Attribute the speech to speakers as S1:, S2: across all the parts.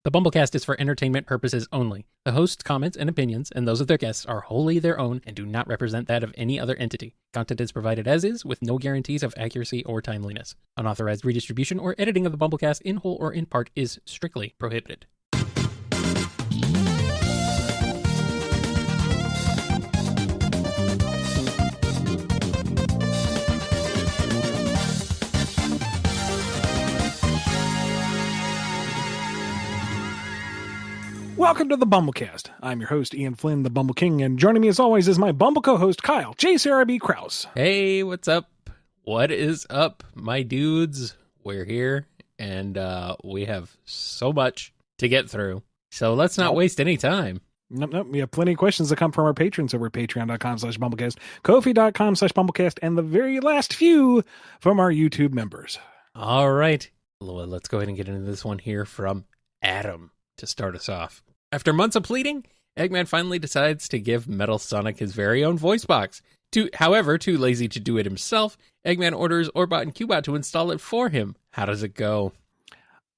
S1: The BumbleKast is for entertainment purposes only. The host's comments and opinions, and those of their guests, are wholly their own and do not represent that of any other entity. Content is provided as is, with no guarantees of accuracy or timeliness. Unauthorized redistribution or editing of the BumbleKast in whole or in part is strictly prohibited.
S2: Welcome to the BumbleKast. I'm your host, Ian Flynn, the Bumble King, and joining me as always is my Bumble co-host, Kyle, JCRB Krause.
S1: Hey, what's up? What is up, my dudes? We're here, and we have so much to get through, so let's not waste any time.
S2: Nope. We have plenty of questions that come from our patrons over at patreon.com/BumbleKast, Ko-fi.com/BumbleKast, and the very last few from our YouTube members.
S1: All right, well, let's go ahead and get into this one here from Adam to start us off. After months of pleading, Eggman finally decides to give Metal Sonic his very own voice box. However, too lazy to do it himself, Eggman orders Orbot and Cubot to install it for him. How does it go?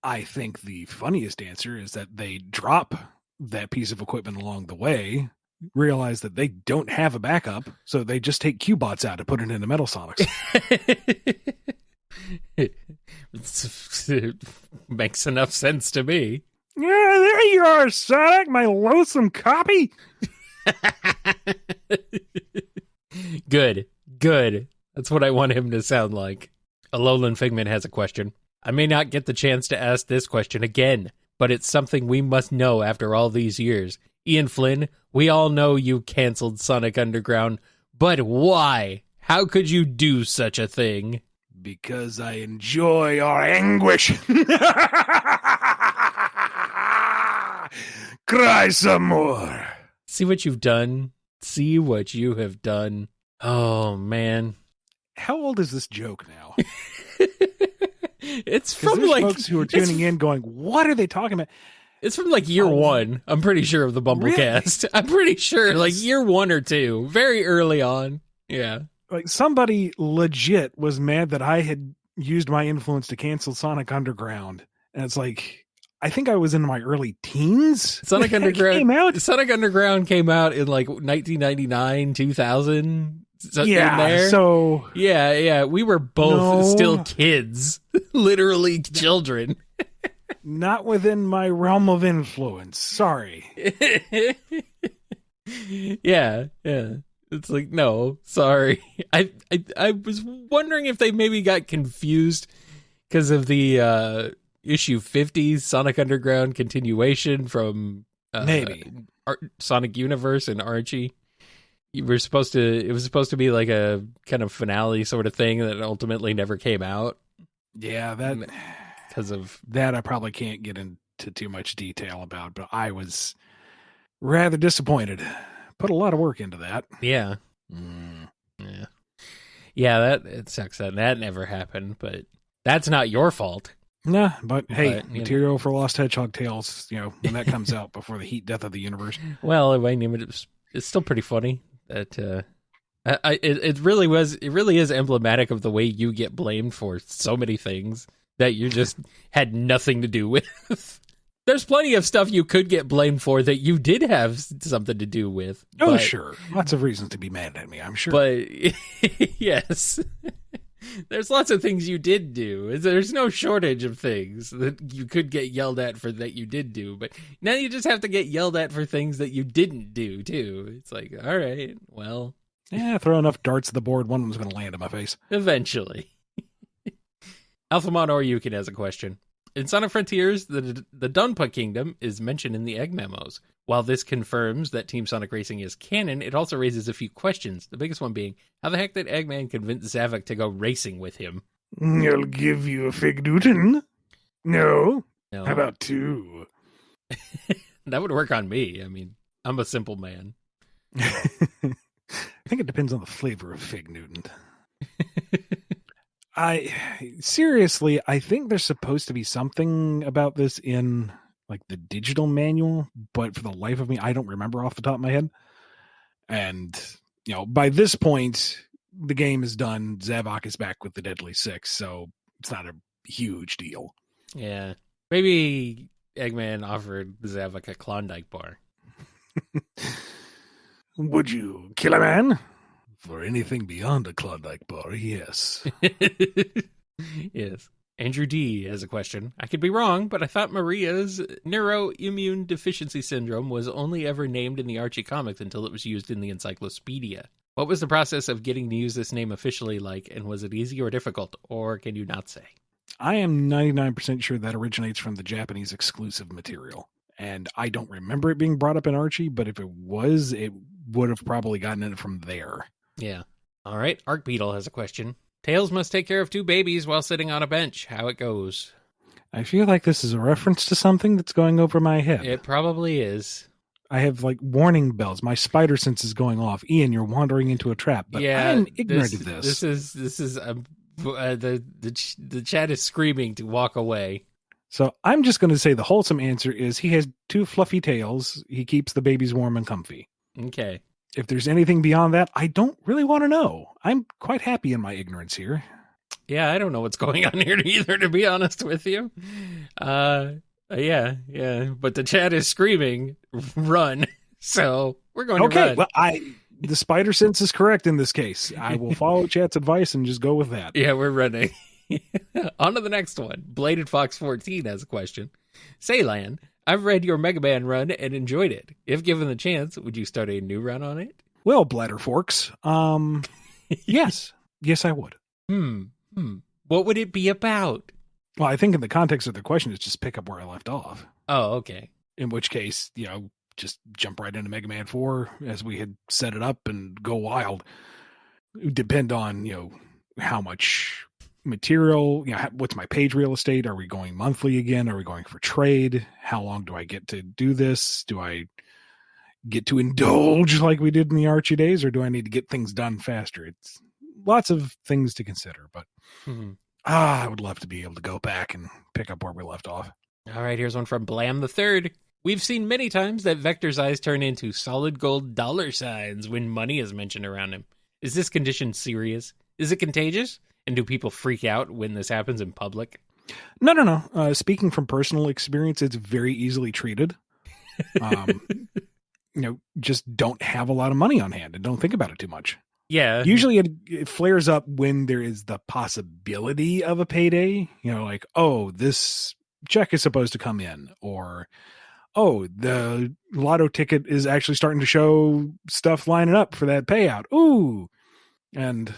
S2: I think the funniest answer is that they drop that piece of equipment along the way, realize that they don't have a backup, so they just take Cubots out and put it into Metal Sonics.
S1: It makes enough sense to me.
S2: Yeah, there you are, Sonic, my loathsome copy.
S1: Good. That's what I want him to sound like. Alolan Figment has a question. I may not get the chance to ask this question again, but it's something we must know after all these years. Ian Flynn, we all know you canceled Sonic Underground, but why? How could you do such a thing?
S2: Because I enjoy our anguish. Cry some more.
S1: See what you've done. See what you have done. Oh, man.
S2: How old is this joke now?
S1: It's from
S2: there's
S1: like
S2: folks who are tuning in going, what are they talking about?
S1: It's from like year one, I'm pretty sure, of the BumbleKast. Really? I'm pretty sure like year 1 or 2, very early on. Yeah.
S2: Like somebody legit was mad that I had used my influence to cancel Sonic Underground. And it's like, I think I was in my early teens.
S1: Sonic Underground came out in like 1999, 2000. Yeah. We were both still kids, literally children.
S2: Not within my realm of influence. Sorry.
S1: Yeah. It's like, no, sorry. I was wondering if they maybe got confused because of the issue 50 Sonic Underground continuation from
S2: maybe
S1: Sonic Universe and Archie. It was supposed to be like a kind of finale sort of thing that ultimately never came out.
S2: Yeah, that
S1: because of
S2: that I probably can't get into too much detail about, but I was rather disappointed. Put a lot of work into that.
S1: Yeah. Yeah, that it sucks that never happened, but that's not your fault.
S2: Nah, but hey, material for Lost Hedgehog Tales, when that comes out before the heat death of the universe.
S1: Well, I mean, it's still pretty funny that it really is emblematic of the way you get blamed for so many things that you just had nothing to do with. There's plenty of stuff you could get blamed for that you did have something to do with.
S2: Oh, sure. Lots of reasons to be mad at me, I'm sure.
S1: But, yes. There's lots of things you did do. There's no shortage of things that you could get yelled at for that you did do. But now you just have to get yelled at for things that you didn't do, too. It's like, all right, well.
S2: Yeah, throw enough darts at the board, one of them's going to land in my face.
S1: Eventually. Alphamon or Yukin has a question. In Sonic Frontiers, the Dunpa Kingdom is mentioned in the Egg Memos. While this confirms that Team Sonic Racing is canon, it also raises a few questions, the biggest one being, how the heck did Eggman convince Zavok to go racing with him?
S2: I'll give you a Fig Newton. No. How about 2?
S1: That would work on me. I mean, I'm a simple man.
S2: I think it depends on the flavor of Fig Newton. I think there's supposed to be something about this in like the digital manual, but for the life of me, I don't remember off the top of my head. And, by this point, the game is done. Zavok is back with the Deadly Six, so it's not a huge deal.
S1: Yeah. Maybe Eggman offered Zavok a Klondike bar.
S2: Would you kill a man? For anything beyond a Klondike bar, yes.
S1: Yes. Andrew D. has a question. I could be wrong, but I thought Maria's neuroimmune deficiency syndrome was only ever named in the Archie comics until it was used in the encyclopedia. What was the process of getting to use this name officially like, and was it easy or difficult, or can you not say?
S2: I am 99% sure that originates from the Japanese exclusive material. And I don't remember it being brought up in Archie, but if it was, it would have probably gotten it from there.
S1: Yeah. All right. Arc Beetle has a question. Tails must take care of 2 babies while sitting on a bench. How it goes?
S2: I feel like this is a reference to something that's going over my head.
S1: It probably is.
S2: I have like warning bells. My spider sense is going off. Ian, you're wandering into a trap. But
S1: yeah,
S2: I'm ignorant of this.
S1: This is the chat is screaming to walk away.
S2: So I'm just going to say the wholesome answer is he has 2 fluffy tails. He keeps the babies warm and comfy.
S1: Okay.
S2: If there's anything beyond that, I don't really want to know. I'm quite happy in my ignorance here.
S1: Yeah, I don't know what's going on here either, to be honest with you. Yeah. But the chat is screaming, run. So we're going to run.
S2: Well, the spider sense is correct in this case. I will follow chat's advice and just go with that.
S1: Yeah, we're running. On to the next one. Bladed Fox 14 has a question. Saylan, I've read your Mega Man run and enjoyed it. If given the chance, would you start a new run on it?
S2: Well, Bladderforks, yes. Yes, I would.
S1: What would it be about?
S2: Well, I think in the context of the question, it's just pick up where I left off.
S1: Oh, okay.
S2: In which case, just jump right into Mega Man 4 as we had set it up and go wild. It would depend on, how much material, what's my page real estate? Are we going monthly again? Are we going for trade? How long do I get to do this? Do I get to indulge like we did in the Archie days, or do I need to get things done faster? It's lots of things to consider, but I would love to be able to go back and pick up where we left off.
S1: All right, here's one from Blam the Third. We've seen many times that Vector's eyes turn into solid gold dollar signs when money is mentioned around him. Is this condition serious? Is it contagious? And do people freak out when this happens in public?
S2: No. Speaking from personal experience, it's very easily treated. Just don't have a lot of money on hand and don't think about it too much.
S1: Yeah.
S2: Usually it flares up when there is the possibility of a payday. Like, oh, this check is supposed to come in, or, oh, the lotto ticket is actually starting to show stuff lining up for that payout. Ooh. And,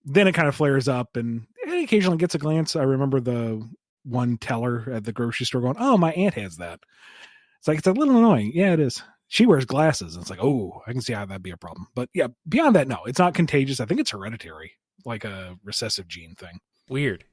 S2: then it kind of flares up and it occasionally gets a glance. I remember the one teller at the grocery store going, oh, my aunt has that. It's like, it's a little annoying. Yeah, it is. She wears glasses. And it's like, oh, I can see how that'd be a problem. But yeah, beyond that, no, it's not contagious. I think it's hereditary, like a recessive gene thing.
S1: Weird.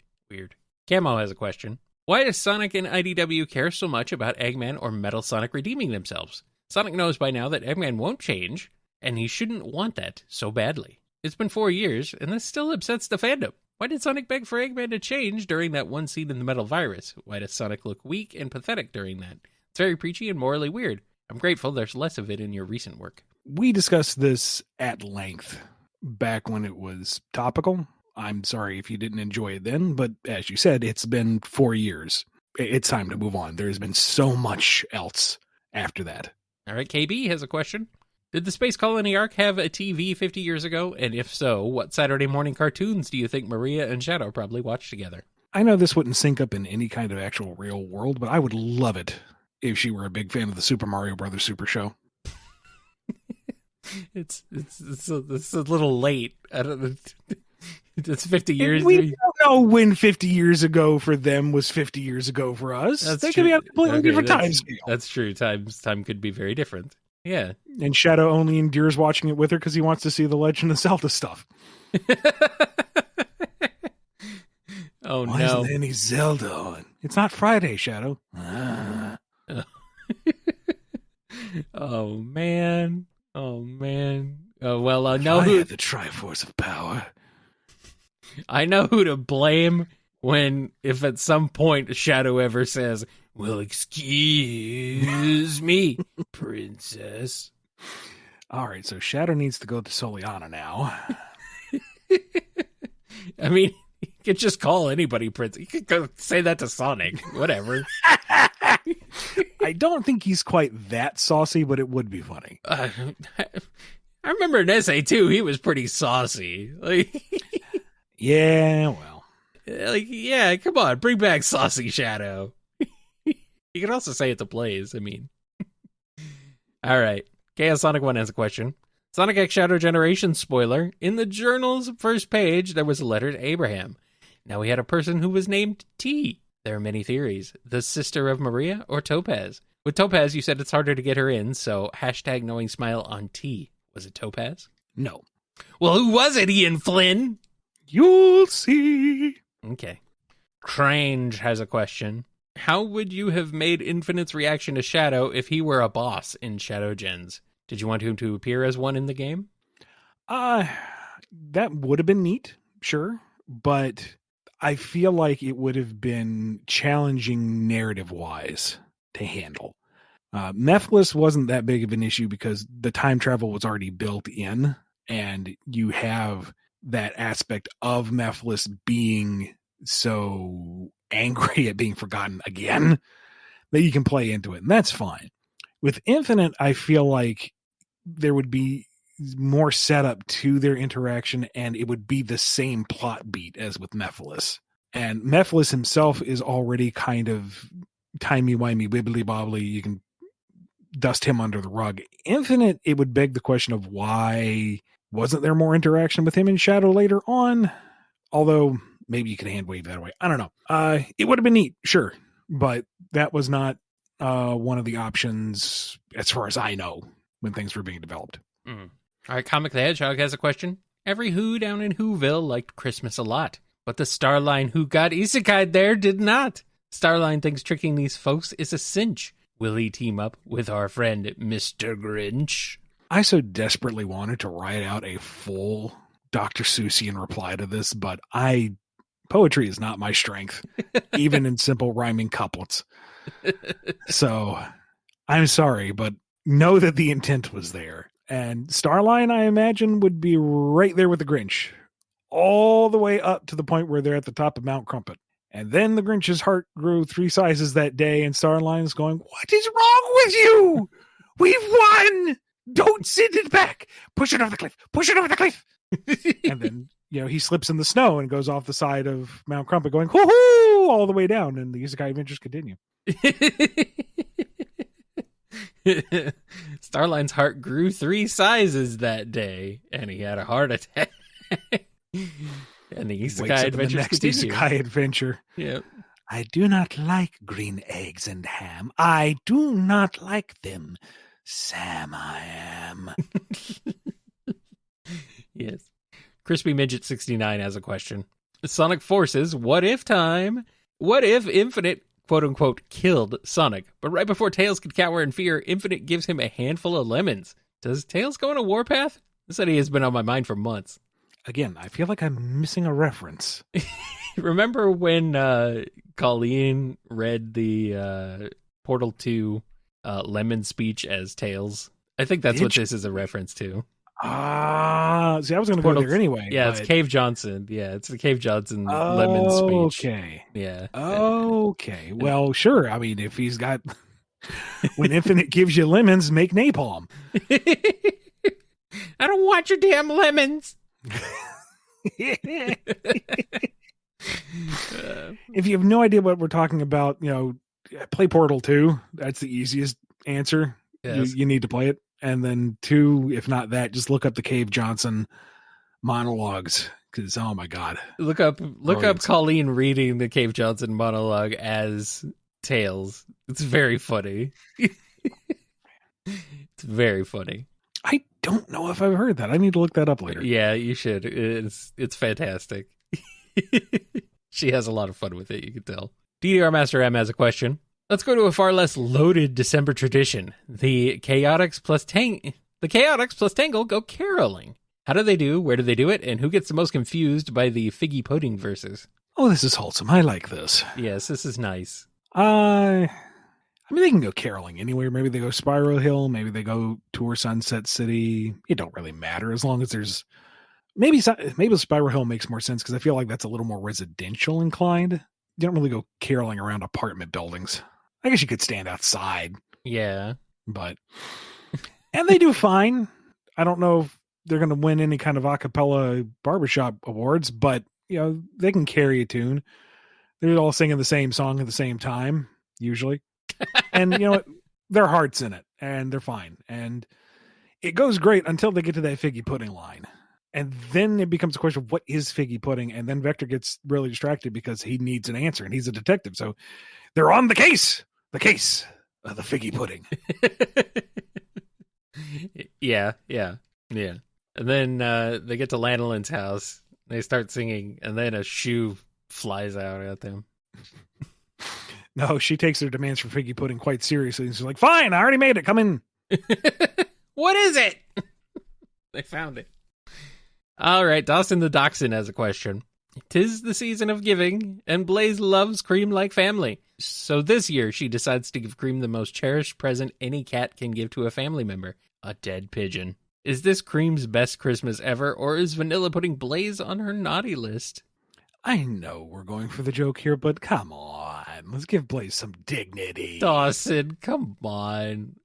S1: Camo has a question. Why does Sonic and IDW care so much about Eggman or Metal Sonic redeeming themselves? Sonic knows by now that Eggman won't change, and he shouldn't want that so badly. It's been 4 years, and this still upsets the fandom. Why did Sonic beg for Eggman to change during that one scene in the Metal Virus? Why does Sonic look weak and pathetic during that? It's very preachy and morally weird. I'm grateful there's less of it in your recent work.
S2: We discussed this at length back when it was topical. I'm sorry if you didn't enjoy it then, but as you said, it's been 4 years. It's time to move on. There's been so much else after that.
S1: All right, KB has a question. Did the Space Colony arc have a TV 50 years ago? And if so, what Saturday morning cartoons do you think Maria and Shadow probably watched together?
S2: I know this wouldn't sync up in any kind of actual real world, but I would love it if she were a big fan of the Super Mario Brothers Super Show.
S1: It's a little late. I don't know. It's 50 years.
S2: We don't know when 50 years ago for them was 50 years ago for us. They could be on a completely different time scale.
S1: That's true. Time could be very different. Yeah.
S2: And Shadow only endures watching it with her because he wants to see the Legend of Zelda stuff.
S1: Oh,
S2: Why
S1: no.
S2: isn't there any Zelda on? It's not Friday, Shadow.
S1: Oh, man. Oh, well,
S2: no. I had the Triforce of Power.
S1: I know who to blame if at some point Shadow ever says, well, excuse me, princess.
S2: All right, so Shadow needs to go to Soliana now.
S1: I mean, you could just call anybody prince. You could go say that to Sonic. Whatever.
S2: I don't think he's quite that saucy, but it would be funny.
S1: I remember in SA2, he was pretty saucy. Like,
S2: yeah, well.
S1: Like, yeah, come on, bring back Saucy Shadow. You can also say it to Blaze, I mean. All right. Chaos Sonic 1 has a question. Sonic X Shadow Generation spoiler. In the journal's first page, there was a letter to Abraham. Now we had a person who was named T. There are many theories. The sister of Maria or Topaz? With Topaz, you said it's harder to get her in, so hashtag knowing smile on T. Was it Topaz?
S2: No.
S1: Well, who was it, Ian Flynn?
S2: You'll see.
S1: Okay. Crange has a question. How would you have made Infinite's reaction to Shadow if he were a boss in Shadow Gens? Did you want him to appear as one in the game?
S2: That would have been neat, sure. But I feel like it would have been challenging narrative-wise to handle. Mephiles wasn't that big of an issue because the time travel was already built in, and you have that aspect of Mephiles being so angry at being forgotten again that you can play into it, and that's fine. With Infinite, I feel like there would be more setup to their interaction, and it would be the same plot beat as with Mephiles. And Mephiles himself is already kind of timey-wimey, wibbly-bobbly. You can dust him under the rug. Infinite, it would beg the question of why wasn't there more interaction with him in Shadow later on? Although, maybe you can hand-wave that away. I don't know. It would have been neat, sure. But that was not one of the options, as far as I know, when things were being developed.
S1: Mm. All right, Comic the Hedgehog has a question. Every Who down in Whoville liked Christmas a lot, but the Starline who got isekai'd there did not. Starline thinks tricking these folks is a cinch. Will he team up with our friend Mr. Grinch?
S2: I so desperately wanted to write out a full Dr. Seussian reply to this, but poetry is not my strength, even in simple rhyming couplets. So I'm sorry, but know that the intent was there. And Starline, I imagine, would be right there with the Grinch, all the way up to the point where they're at the top of Mount Crumpet. And then the Grinch's heart grew 3 sizes that day, and Starline's going, "What is wrong with you? We've won! Don't send it back! Push it over the cliff! Push it over the cliff!" And then, he slips in the snow and goes off the side of Mount Crumpet going, "Hoo-hoo!" all the way down, and the Isekai adventures continue.
S1: Starline's heart grew 3 sizes that day, and he had a heart attack. And the Isekai adventures continue.
S2: Isekai adventure.
S1: Yep.
S2: I do not like green eggs and ham. I do not like them. Sam, I am.
S1: Yes. Crispy Midget 69 has a question. Sonic Forces, what if time? What if Infinite, quote unquote, killed Sonic, but right before Tails could cower in fear, Infinite gives him a handful of lemons? Does Tails go on a warpath? This idea has been on my mind for months.
S2: Again, I feel like I'm missing a reference.
S1: Remember when Colleen read the Portal 2 lemon speech as Tails? I think that's what this is a reference to.
S2: See, I was going to go there anyway.
S1: Yeah, it's Cave Johnson. Yeah, it's the Cave Johnson lemon speech.
S2: Okay.
S1: Yeah.
S2: Okay. Well, sure. I mean, if he's got... when Infinite gives you lemons, make napalm.
S1: I don't want your damn lemons.
S2: If you have no idea what we're talking about, play Portal 2. That's the easiest answer.
S1: Yes.
S2: You need to play it. And then 2, if not that, just look up the Cave Johnson monologues, because oh my god,
S1: look up Colleen reading the Cave Johnson monologue as Tails. It's very funny. It's very funny.
S2: I don't know if I've heard that. I need to look that up later.
S1: Yeah, you should. It's fantastic. She has a lot of fun with it, you can tell. DDR Master M has a question. Let's go to a far less loaded December tradition. The Chaotix plus Tangle go caroling. How do they do? Where do they do it? And who gets the most confused by the figgy pudding verses?
S2: Oh, this is wholesome. I like this.
S1: Yes, this is nice.
S2: I mean, they can go caroling anywhere. Maybe they go Spiral Hill. Maybe they go tour Sunset City. It don't really matter as long as there's... Maybe Spiral Hill makes more sense because I feel like that's a little more residential inclined. You don't really go caroling around apartment buildings. I guess you could stand outside,
S1: Yeah.
S2: but and they do fine. I don't know if they're going to win any kind of a cappella barbershop awards, but they can carry a tune. They're all singing the same song at the same time, usually. And their heart's in it, and they're fine. And it goes great until they get to that figgy pudding line. And then it becomes a question of what is figgy pudding? And then Vector gets really distracted because he needs an answer, and he's a detective. So they're on the case of the figgy pudding.
S1: Yeah. And then they get to Lanolin's house. They start singing, and then a shoe flies out at them.
S2: No, she takes their demands for figgy pudding quite seriously. And she's like, fine, I already made it. Come in.
S1: What is it? They found it. All right, Dawson the Dachshund has a question. 'Tis the season of giving, and Blaze loves Cream like family. So this year, she decides to give Cream the most cherished present any cat can give to a family member, a dead pigeon. Is this Cream's best Christmas ever, or is Vanilla putting Blaze on her naughty list?
S2: I know we're going for the joke here, but come on. Let's give Blaze some dignity.
S1: Dawson, come on.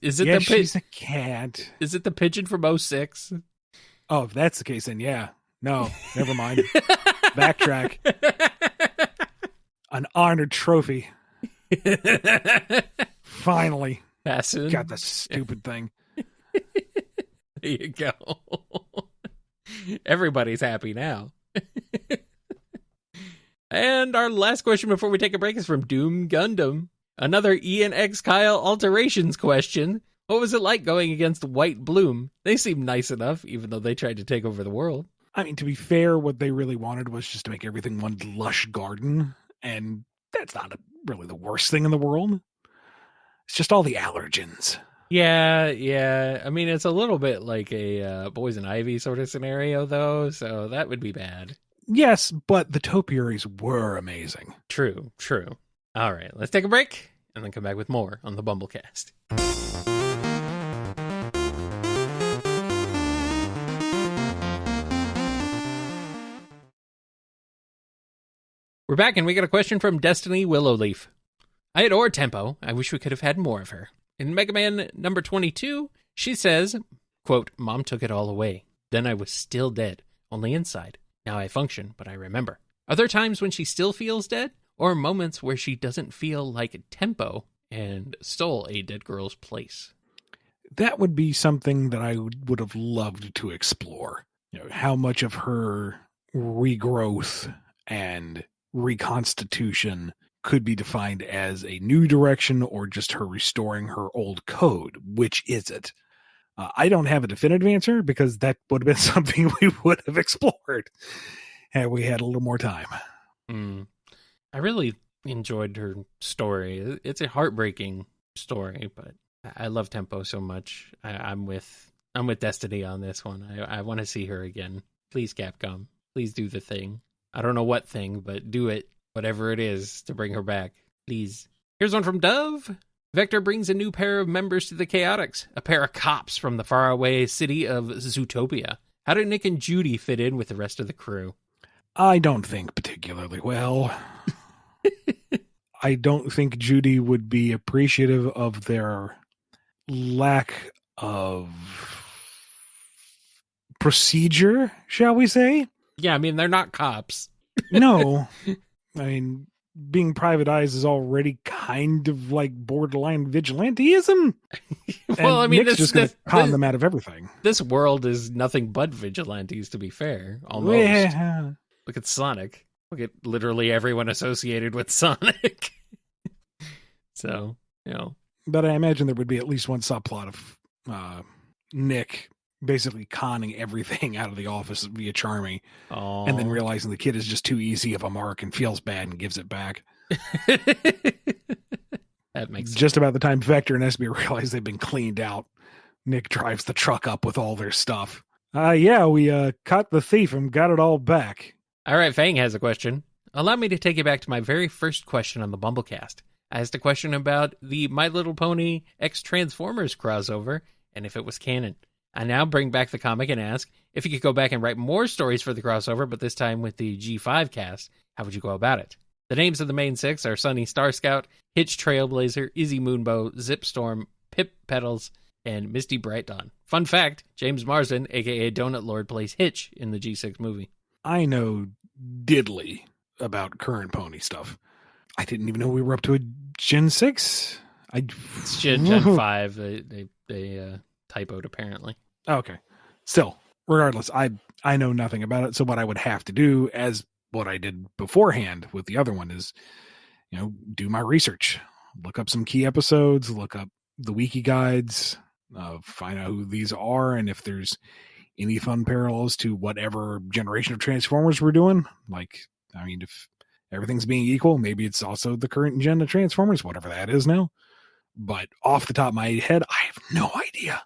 S1: Is it
S2: she's a cat.
S1: Is it the pigeon from 06?
S2: Oh, if that's the case, then yeah. No, never mind. Backtrack. An honored trophy. Finally.
S1: Passing.
S2: Got the stupid thing.
S1: There you go. Everybody's happy now. And our last question before we take a break is from Doom Gundam. Another Ian X Kyle alterations question. What was it like going against White Bloom? They seemed nice enough, even though they tried to take over the world.
S2: I mean, to be fair, what they really wanted was just to make everything one lush garden. And that's not really the worst thing in the world. It's just all the allergens.
S1: Yeah. I mean, it's a little bit like a Poison Ivy sort of scenario, though, so that would be bad.
S2: Yes, but the topiaries were amazing.
S1: True. All right, let's take a break and then come back with more on the BumbleKast. We're back, and we got a question from Destiny Willowleaf. I adore Tempo. I wish we could have had more of her. In Mega Man number 22, she says, quote, Mom took it all away. Then I was still dead, only inside. Now I function, but I remember. Are there times when she still feels dead? Or moments where she doesn't feel like Tempo and stole a dead girl's place?
S2: That would be something that I would have loved to explore. How much of her regrowth and reconstitution could be defined as a new direction or just her restoring her old code. Which is it? I don't have a definitive answer because that would have been something we would have explored had we had a little more time.
S1: I really enjoyed her story. It's a heartbreaking story, but I love Tempo so much. I'm with Destiny on this one. I want to see her again. Please, Capcom. Please do the thing. I don't know what thing, but do it. Whatever it is to bring her back. Please. Here's one from Dove. Vector brings a new pair of members to the Chaotix, a pair of cops from the faraway city of Zootopia. How do Nick and Judy fit in with the rest of the crew?
S2: I don't think particularly well. I don't think Judy would be appreciative of their lack of procedure, shall we say?
S1: Yeah, I mean, they're not cops.
S2: No. I mean, being private eyes is already kind of like borderline vigilanteism.
S1: Well, I mean,
S2: Nick's just going to con them out of everything.
S1: This world is nothing but vigilantes, to be fair. Almost.
S2: Yeah.
S1: Look at Sonic. Look at literally everyone associated with Sonic. So,
S2: But I imagine there would be at least one subplot of Nick basically conning everything out of the office via Charmy, and then realizing the kid is just too easy of a mark and feels bad and gives it back.
S1: That makes sense.
S2: Just about the time Vector and SB realize they've been cleaned out, Nick drives the truck up with all their stuff. We caught the thief and got it all back.
S1: All right, Fang has a question. Allow me to take you back to my very first question on the BumbleKast. I asked a question about the My Little Pony X Transformers crossover and if it was canon. I now bring back the comic and ask if you could go back and write more stories for the crossover, but this time with the G5 cast, how would you go about it? The names of the main 6 are Sunny Star Scout, Hitch Trailblazer, Izzy Moonbow, Zipstorm, Pip Petals, and Misty Bright Dawn. Fun fact, James Marsden, a.k.a. Donut Lord, plays Hitch in the G6 movie.
S2: I know diddly about current pony stuff. I didn't even know we were up to a Gen 6.
S1: It's Gen 5. They typoed, apparently.
S2: Okay. Still, regardless, I know nothing about it. So what I would have to do, as what I did beforehand with the other one, is, do my research. Look up some key episodes, look up the wiki guides, find out who these are, and if there's any fun parallels to whatever generation of Transformers we're doing. If everything's being equal, maybe it's also the current gen of Transformers, whatever that is now. But off the top of my head, I have no idea.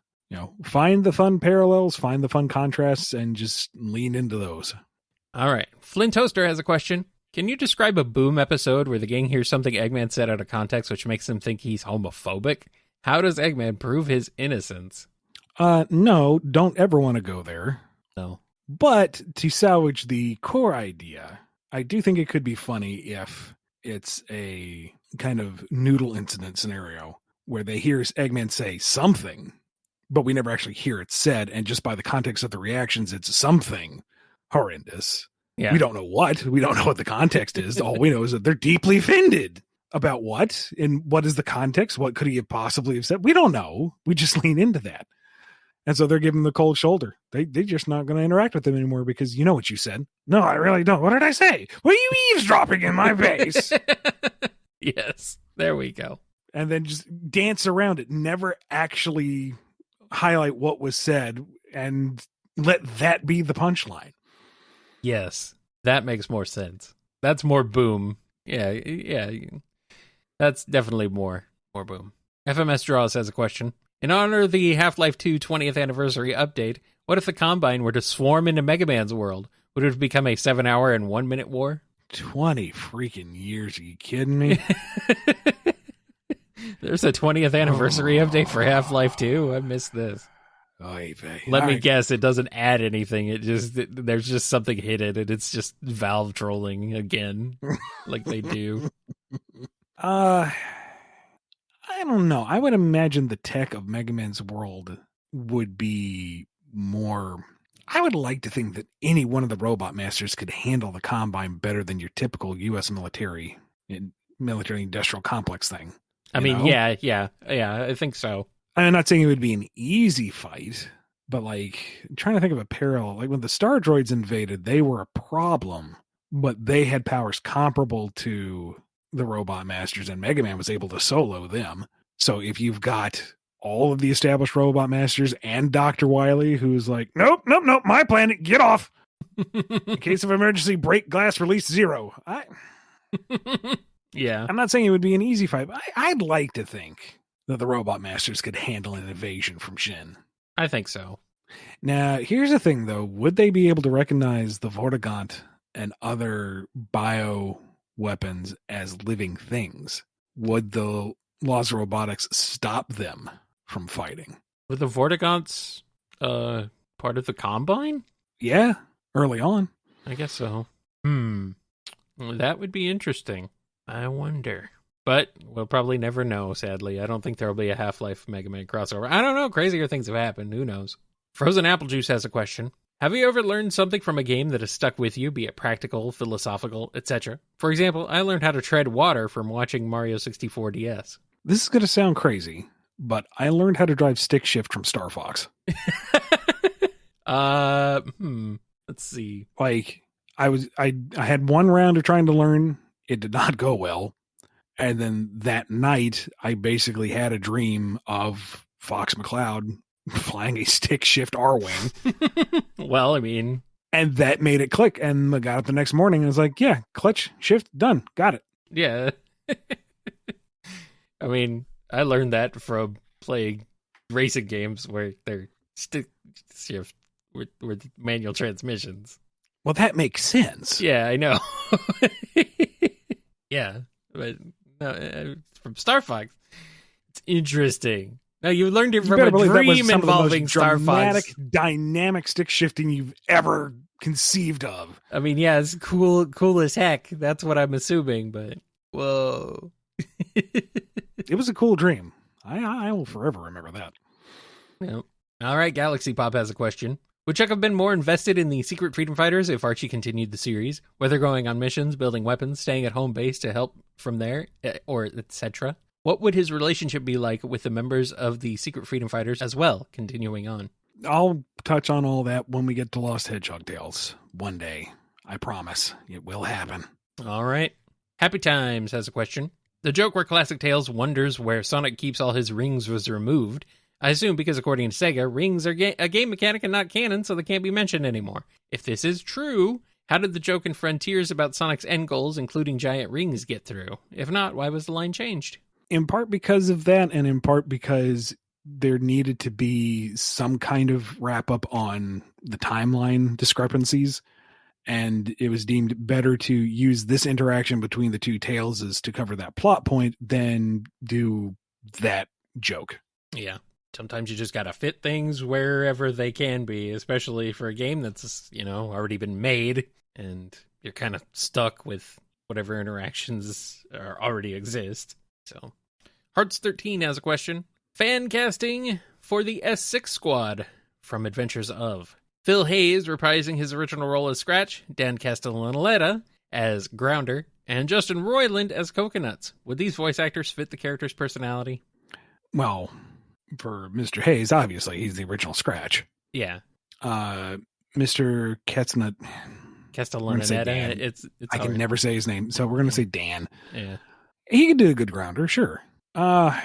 S2: Find the fun parallels, find the fun contrasts, and just lean into those.
S1: All right. Flynn Toaster has a question. Can you describe a Boom episode where the gang hears something Eggman said out of context, which makes them think he's homophobic? How does Eggman prove his innocence?
S2: No, don't ever want to go there.
S1: No.
S2: But to salvage the core idea, I do think it could be funny if it's a kind of noodle incident scenario where they hear Eggman say something, but we never actually hear it said, and just by the context of the reactions, it's something horrendous.
S1: Yeah.
S2: We don't know what. We don't know what the context is. All we know is that they're deeply offended. About what? And what is the context? What could he have possibly have said? We don't know. We just lean into that. And so they're giving the cold shoulder. They're just not going to interact with them anymore because you know what you said. No, I really don't. What did I say? Were you eavesdropping in my face?
S1: Yes, there we go.
S2: And then just dance around it. Never actually highlight what was said and let that be the punchline.
S1: Yes, that makes more sense. That's more Boom. Yeah. That's definitely more Boom. FMS Draws has a question. In honor of the Half-Life 2 20th anniversary update, what if the Combine were to swarm into Mega Man's world? Would it have become a 7-hour and 1-minute war?
S2: 20 freaking years. Are you kidding me?
S1: There's a 20th anniversary update for Half-Life 2. I missed this. Let me guess, it doesn't add anything. There's just something hidden, and it's just Valve trolling again, like they do.
S2: I don't know. I would imagine the tech of Mega Man's world would be more. I would like to think that any one of the robot masters could handle the Combine better than your typical U.S. military industrial complex thing.
S1: I mean, yeah, I think so.
S2: I'm not saying it would be an easy fight, but I'm trying to think of a parallel. Like when the Star Droids invaded, they were a problem, but they had powers comparable to the robot masters, and Mega Man was able to solo them. So if you've got all of the established robot masters and Dr. Wily, who's like, nope, my planet, get off. In case of emergency, break glass, release 0.
S1: Yeah.
S2: I'm not saying it would be an easy fight, but I'd like to think that the robot masters could handle an invasion from Shin.
S1: I think so.
S2: Now, here's the thing, though. Would they be able to recognize the Vortigaunt and other bio weapons as living things? Would the laws of robotics stop them from fighting?
S1: Were the Vortigaunts part of the Combine?
S2: Yeah, early on.
S1: I guess so. Well, that would be interesting. I wonder. But we'll probably never know, sadly. I don't think there'll be a Half-Life Mega Man crossover. I don't know. Crazier things have happened. Who knows? Frozen Apple Juice has a question. Have you ever learned something from a game that has stuck with you, be it practical, philosophical, etc.? For example, I learned how to tread water from watching Mario 64 DS.
S2: This is going to sound crazy, but I learned how to drive stick shift from Star Fox.
S1: Let's see.
S2: I had one round of trying to learn. It did not go well. And then that night, I basically had a dream of Fox McCloud flying a stick shift R-Wing.
S1: Well, I mean...
S2: And that made it click. And I got up the next morning and was like, yeah, clutch, shift, done. Got it.
S1: Yeah. I mean, I learned that from playing racing games where they're stick shift with manual transmissions.
S2: Well, that makes sense.
S1: Yeah, I know. Yeah, but no, from Star Fox. It's interesting. Now, you learned it from a dream involving Star Fox.
S2: Dynamic stick shifting you've ever conceived of.
S1: I mean, yeah, it's cool as heck. That's what I'm assuming, but whoa.
S2: It was a cool dream. I will forever remember that.
S1: Yep. All right, Galaxy Pop has a question. Would Chuck have been more invested in the Secret Freedom Fighters if Archie continued the series, whether going on missions, building weapons, staying at home base to help from there, or etc.? What would his relationship be like with the members of the Secret Freedom Fighters as well, continuing on?
S2: I'll touch on all that when we get to Lost Hedgehog Tales one day. I promise. It will happen.
S1: All right. Happy Times has a question. The joke where Classic Tales wonders where Sonic keeps all his rings was removed. I assume because according to Sega, rings are a game mechanic and not canon, so they can't be mentioned anymore. If this is true, how did the joke in Frontiers about Sonic's end goals, including giant rings, get through? If not, why was the line changed?
S2: In part because of that, and in part because there needed to be some kind of wrap-up on the timeline discrepancies, and it was deemed better to use this interaction between the two Taleses to cover that plot point than do that joke.
S1: Yeah. Sometimes you just gotta fit things wherever they can be, especially for a game that's, already been made, and you're kind of stuck with whatever interactions already exist. So, Hearts13 has a question. Fan casting for the S6 squad from Adventures of. Phil Hayes reprising his original role as Scratch, Dan Castellaneta as Grounder, and Justin Roiland as Coconuts. Would these voice actors fit the character's personality?
S2: Well, for Mr. Hayes, obviously, he's the original Scratch.
S1: Yeah.
S2: Mr. Castellaneta, I can never say his name, so we're going to say Dan.
S1: Yeah.
S2: He could do a good Grounder, sure. I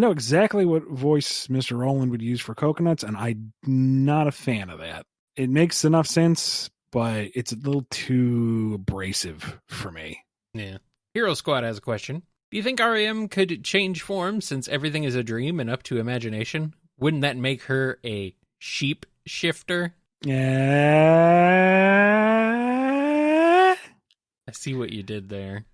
S2: know exactly what voice Mr. Roland would use for Coconuts, and I'm not a fan of that. It makes enough sense, but it's a little too abrasive for me.
S1: Yeah. Hero Squad has a question. Do you think REM could change form since everything is a dream and up to imagination? Wouldn't that make her a sheep shifter?
S2: Yeah.
S1: I see what you did there.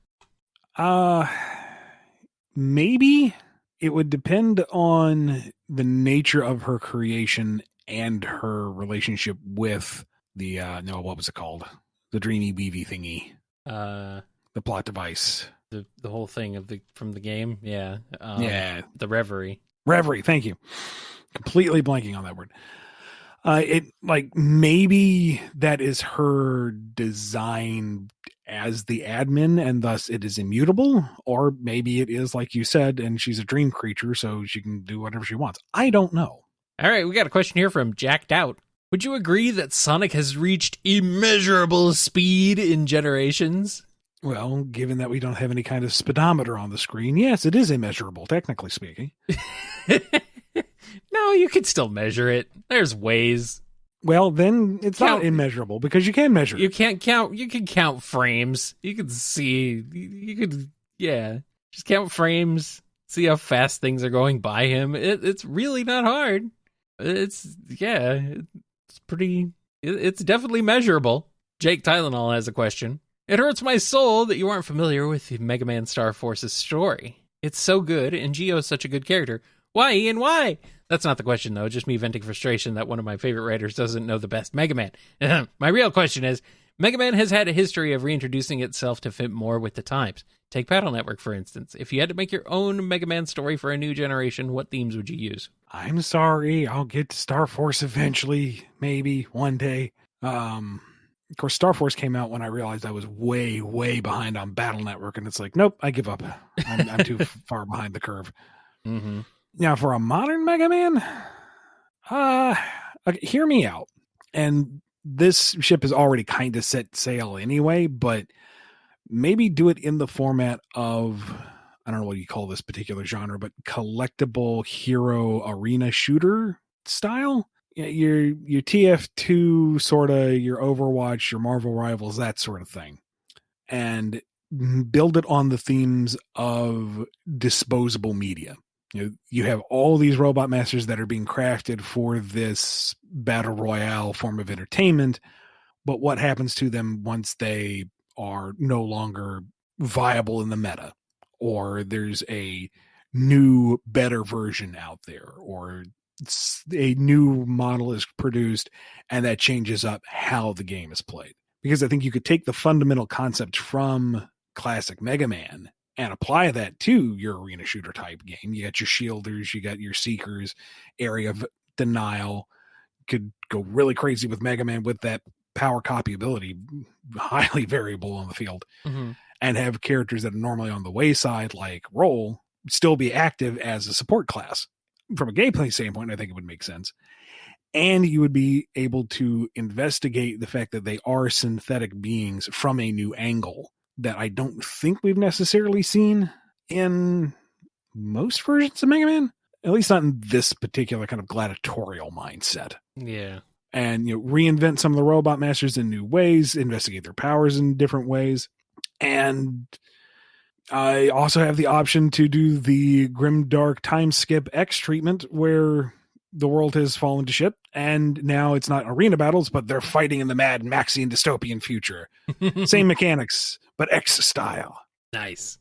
S2: Maybe. It would depend on the nature of her creation and her relationship with the, what was it called? The Dreamy Beavy thingy. The plot device.
S1: The whole thing from the game, yeah. The Reverie.
S2: Reverie, thank you. Completely blanking on that word. Maybe that is her design as the admin, and thus it is immutable, or maybe it is like you said, and she's a dream creature, so she can do whatever she wants. I don't know.
S1: All right, we got a question here from Jacked Out. Would you agree that Sonic has reached immeasurable speed in Generations?
S2: Well, given that we don't have any kind of speedometer on the screen, yes, it is immeasurable, technically speaking.
S1: No, you can still measure it. There's ways.
S2: Well, then it's not immeasurable because you can measure it.
S1: You can't count. You can count frames. You can see. You could, just count frames. See how fast things are going by him. It's really not hard. It's pretty. It's definitely measurable. Jake Tylenol has a question. It hurts my soul that you aren't familiar with Mega Man Star Force's story. It's so good, and Gio's such a good character. Why, Ian, why? That's not the question, though. Just me venting frustration that one of my favorite writers doesn't know the best Mega Man. My real question is, Mega Man has had a history of reintroducing itself to fit more with the times. Take Battle Network, for instance. If you had to make your own Mega Man story for a new generation, what themes would you use?
S2: I'm sorry. I'll get to Star Force eventually, maybe, one day. Of course, Star Force came out when I realized I was way, way behind on Battle Network, and it's like, nope, I give up. I'm too far behind the curve.
S1: Mm-hmm.
S2: Now, for a modern Mega Man, okay, hear me out. And this ship is already kind of set sail anyway, but maybe do it in the format of, I don't know what you call this particular genre, but collectible hero arena shooter style. Your TF2 sort of, your Overwatch, your Marvel Rivals, that sort of thing. And build it on the themes of disposable media. You have all these robot masters that are being crafted for this battle royale form of entertainment, but what happens to them once they are no longer viable in the meta, or there's a new, better version out there, or a new model is produced, and that changes up how the game is played. Because I think you could take the fundamental concept from classic Mega Man and apply that to your arena shooter type game. You got your shielders, you got your seekers, area of denial. Could go really crazy with Mega Man with that power copy ability, highly variable on the field, and have characters that are normally on the wayside, like Roll, still be active as a support class. From a gameplay standpoint, I think it would make sense. And you would be able to investigate the fact that they are synthetic beings from a new angle that I don't think we've necessarily seen in most versions of Mega Man. At least not in this particular kind of gladiatorial mindset.
S1: Yeah.
S2: And, reinvent some of the robot masters in new ways, investigate their powers in different ways. And I also have the option to do the Grimdark time skip X treatment where the world has fallen to shit. And now it's not arena battles, but they're fighting in the Mad Maxian dystopian future. Same mechanics, but X style.
S1: Nice.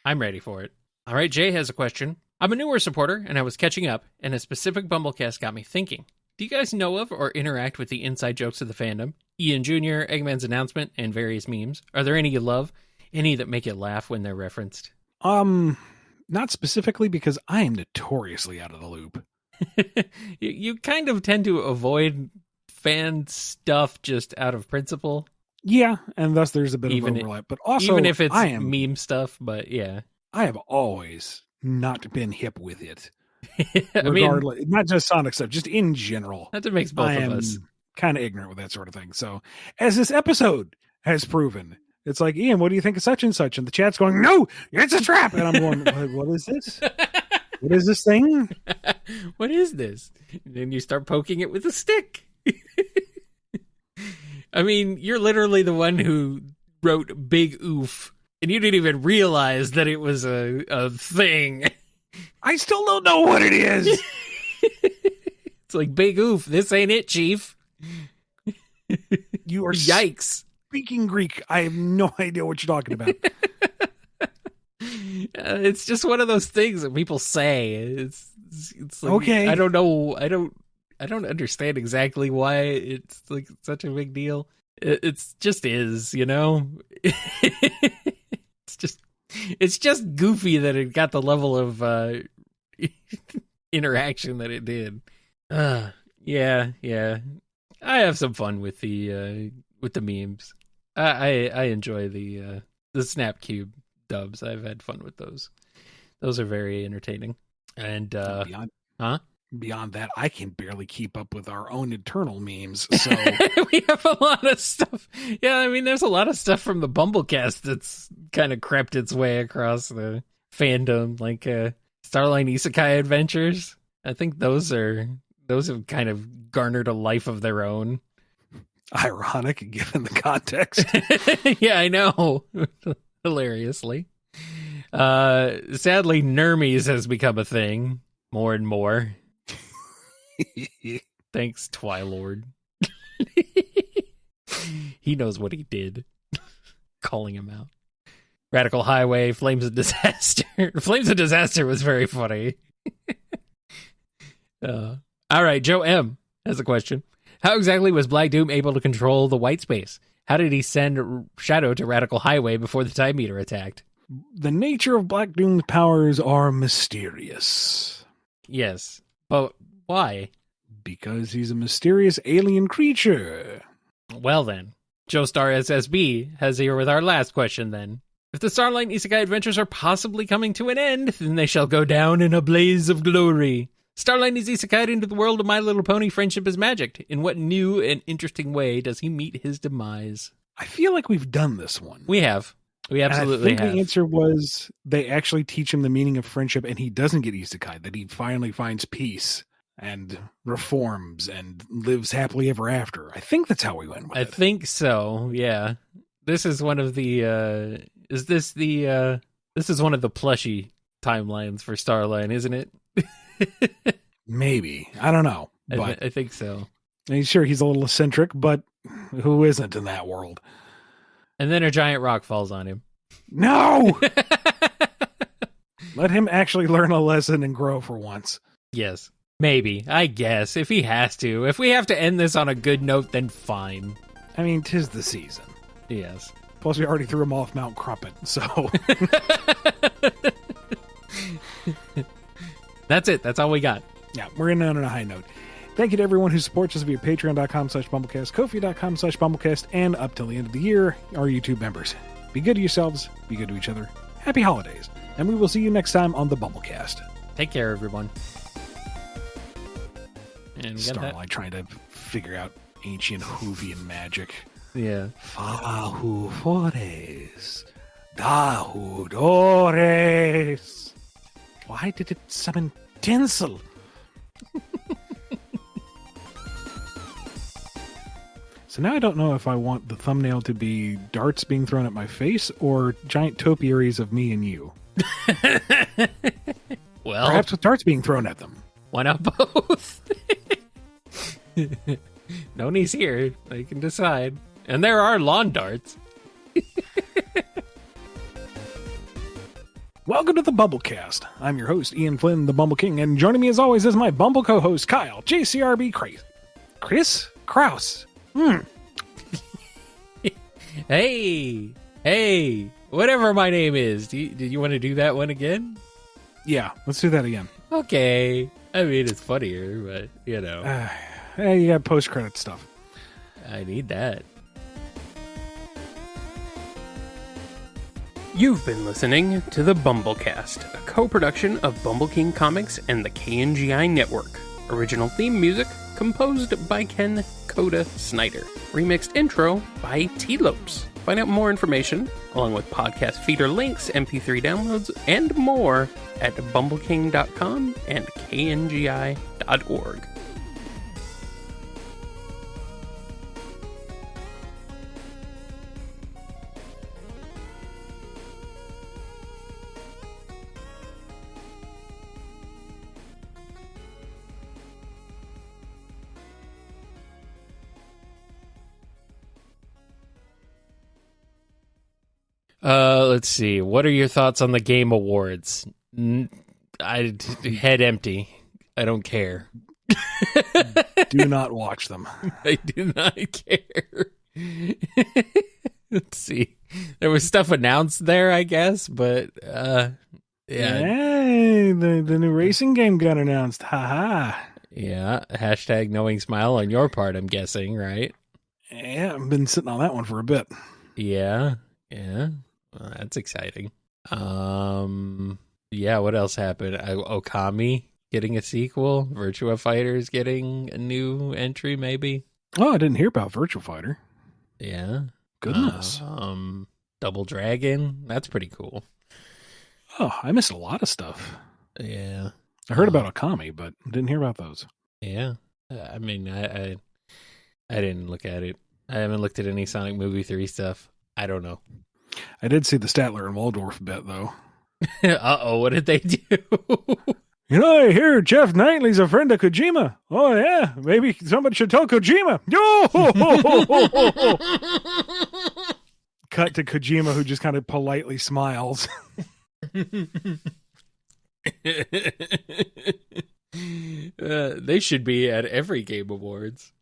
S1: I'm ready for it. All right, Jay has a question. I'm a newer supporter, and I was catching up, and a specific BumbleKast got me thinking. Do you guys know of or interact with the inside jokes of the fandom? Ian Jr., Eggman's announcement, and various memes. Are there any you love? Any that make you laugh when they're referenced?
S2: Not specifically, because I am notoriously out of the loop.
S1: You kind of tend to avoid fan stuff just out of principle.
S2: Yeah, and thus there's a bit of overlap. But also,
S1: even if it's meme stuff, but yeah.
S2: I have always not been hip with it.
S1: Regardless,
S2: not just Sonic stuff, just in general.
S1: That makes both of us
S2: kind of ignorant with that sort of thing. So, as this episode has proven, it's like, Ian, what do you think of such and such? And the chat's going, no, it's a trap. And I'm going, what is this? What is this thing?
S1: What is this? And then you start poking it with a stick. I mean, you're literally the one who wrote Big Oof, and you didn't even realize that it was a thing.
S2: I still don't know what it is.
S1: It's like, Big Oof, this ain't it, Chief.
S2: You are
S1: yikes.
S2: Speaking Greek. I have no idea what you're talking about.
S1: It's just one of those things that people say. It's like,
S2: okay.
S1: I don't know. I don't understand exactly why it's like such a big deal. It's just is, It's just goofy that it got the level of interaction that it did. Yeah. I have some fun with the memes. I enjoy the Snap Cube dubs. I've had fun with those. Those are very entertaining. And
S2: beyond that, I can barely keep up with our own internal memes. So
S1: we have a lot of stuff. Yeah, I mean, there's a lot of stuff from the BumbleKast that's kind of crept its way across the fandom, like Starline Isekai Adventures. I think those have kind of garnered a life of their own.
S2: Ironic, given the context.
S1: Yeah, I know. Hilariously. Sadly, Nermies has become a thing more and more. Thanks, Twilord. He knows what he did. Calling him out. Radical Highway, Flames of Disaster. Flames of Disaster was very funny. All right, Joe M. has a question. How exactly was Black Doom able to control the white space? How did he send Shadow to Radical Highway before the Time Meter attacked?
S2: The nature of Black Doom's powers are mysterious.
S1: Yes, but why?
S2: Because he's a mysterious alien creature.
S1: Well then, Joestar SSB has here with our last question then. If the Starline Isekai Adventures are possibly coming to an end, then they shall go down in a blaze of glory. Starline is isekai'd into the world of My Little Pony Friendship is Magic. In what new and interesting way does he meet his demise?
S2: I feel like we've done this one.
S1: We have. We absolutely have.
S2: I think the answer was they actually teach him the meaning of friendship and he doesn't get isekai, that he finally finds peace and reforms and lives happily ever after. I think that's how we went with it.
S1: I think so, yeah. This is one of the... this is one of the plushy timelines for Starline, isn't it?
S2: Maybe. I don't know. But
S1: I think so.
S2: Sure, he's a little eccentric, but who isn't in that world?
S1: And then a giant rock falls on him.
S2: No! Let him actually learn a lesson and grow for once.
S1: Yes. Maybe, I guess, if he has to. If we have to end this on a good note, then fine.
S2: I mean, 'tis the season.
S1: Yes.
S2: Plus, we already threw him off Mount Crumpet, so...
S1: That's it. That's all we got.
S2: Yeah, we're in on a high note. Thank you to everyone who supports us via patreon.com/BumbleKast, Ko-fi.com/BumbleKast, and up till the end of the year, our YouTube members. Be good to yourselves. Be good to each other. Happy holidays. And we will see you next time on the BumbleKast.
S1: Take care, everyone. And we got
S2: Starlight trying to figure out ancient Whovian magic.
S1: Yeah.
S2: Fahu Fores. Dahu Dores. Why did it summon tinsel? So now I don't know if I want the thumbnail to be darts being thrown at my face or giant topiaries of me and you.
S1: Well,
S2: perhaps with darts being thrown at them.
S1: Why not both? Noni's here. They can decide. And there are lawn darts.
S2: Welcome to the BumbleKast. I'm your host, Ian Flynn, the Bumble King, and joining me as always is my Bumble co-host, Kyle, JCRB Chris Kraus.
S1: Hey, whatever my name is. Did you want to do that one again?
S2: Yeah, let's do that again.
S1: Okay. I mean, it's funnier, but, you know.
S2: Hey, you got post-credit stuff.
S1: I need that.
S3: You've been listening to the BumbleKast, a co-production of Bumble King Comics and the KNGI Network. Original theme music composed by Ken Coda Snyder. Remixed intro by T-Lopes. Find out more information, along with podcast feeder links, MP3 downloads, and more at bumbleking.com and kngi.org.
S1: Let's see. What are your thoughts on the Game Awards? Head empty. I don't care.
S2: Do not watch them.
S1: I do not care. Let's see. There was stuff announced there, I guess, but yeah.
S2: Hey, the new racing game got announced. Haha.
S1: Yeah. Hashtag knowing smile on your part, I'm guessing, right?
S2: Yeah, I've been sitting on that one for a bit.
S1: Yeah. Well, that's exciting. Yeah, what else happened? Okami getting a sequel. Virtua Fighter's getting a new entry, maybe.
S2: Oh, I didn't hear about Virtua Fighter.
S1: Yeah.
S2: Goodness.
S1: Double Dragon. That's pretty cool.
S2: Oh, I missed a lot of stuff.
S1: Yeah.
S2: I heard about Okami, but didn't hear about those.
S1: Yeah. I mean, I didn't look at it. I haven't looked at any Sonic Movie 3 stuff. I don't know.
S2: I did see the Statler and Waldorf bit, though.
S1: Uh-oh, what did they do?
S2: You know, I hear Jeff Knightley's a friend of Kojima. Oh, yeah, maybe somebody should tell Kojima. Yo! Cut to Kojima, who just kind of politely smiles.
S1: They should be at every Game Awards.